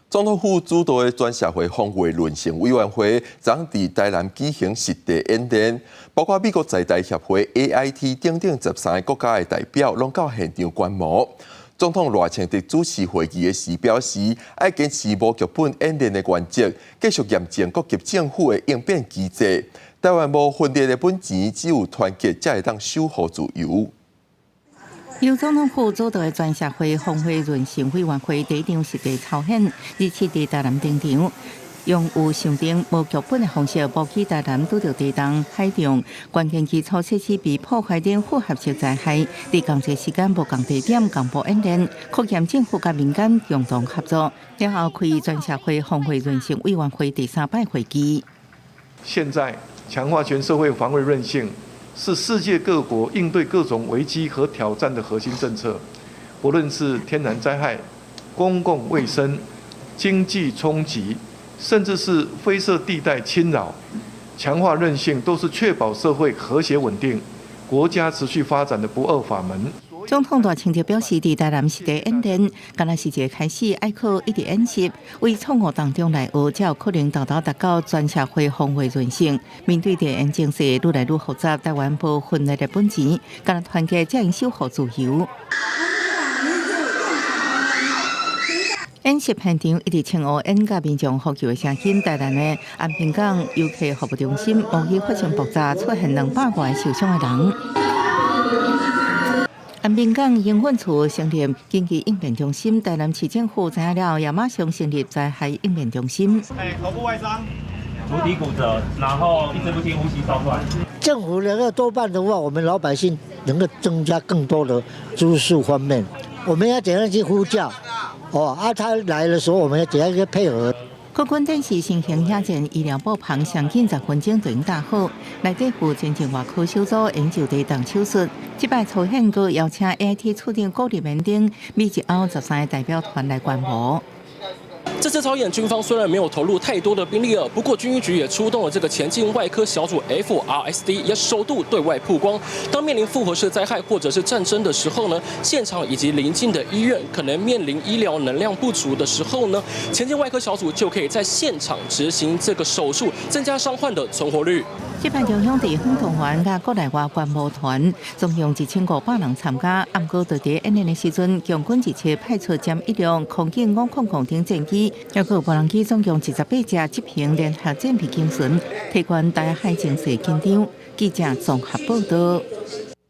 总统府主导的全社会防卫论成委员会昨伫台南举行实地演练，包括美国在台协会 AIT 等等13个国家的代表，拢到现场观摩。总统赖清德主持会议的时表示，要坚持无剧本演练的原则，继续验证各级政府的应变机制。台湾无分裂的本钱，只有团结才会当守护自由。由总统府主导的全社会防卫论成委员会第一场实地操演，日期伫台南登场，用有象征无剧本的方式布起台南拄着地动、海中关键基础设施被破坏等复合式灾害，伫同一时间无共地点共步演练，确验政府甲民间共同合作。然后开全社会防卫论成委员会第3摆会议。现在强化全社会防卫韧性，是世界各国应对各种危机和挑战的核心政策。不论是天然灾害、公共卫生、经济冲击，甚至是灰色地带侵扰，强化韧性都是确保社会和谐稳定、国家持续发展的不二法门。总统大清德表示，伫台南实地演练，敢若是一个开始，爱靠一直演习，为错误当中来学，才有可能达到全社会防卫论成。面对地缘情势愈来愈复杂，台湾无分裂的本钱，敢若团结才能守护自由。演习现场一直青乌烟甲民众呼救的声音，台南的安平港游客服务中心无疑发生爆炸，出现200外受伤的人。安平港英粉厝成立紧急应变中心，台南市政府知影了，也马上成立灾害应变中心。头部外伤，足底骨折，然后一直不停呼吸烧断。政府能够多办的话，我们老百姓能够增加更多的住宿方面。我们要怎样去呼叫？他来的时候，我们要怎样去配合？国军电视新型野战医疗部旁上10分钟就已经打好，内底有前进外科小组研究地动手术。这摆操演阁邀请 AIT 处长顾立明等美籍澳13个代表团来观摩。这次操演，军方虽然没有投入太多的兵力了，不过军医局也出动了这个前进外科小组 FRSD， 也首度对外曝光。当面临复合式灾害或者是战争的时候呢，现场以及邻近的医院可能面临医疗能量不足的时候呢，前进外科小组就可以在现场执行这个手术，增加伤患的存活率。这摆中央地方团员甲国内外观摩团，总共1500人参加。暗过在演练的时阵，共军一切派出歼1辆空警500等战机，还有无人机总共28架执行联合战备精神，提悬台海情势紧张。记者综合报道。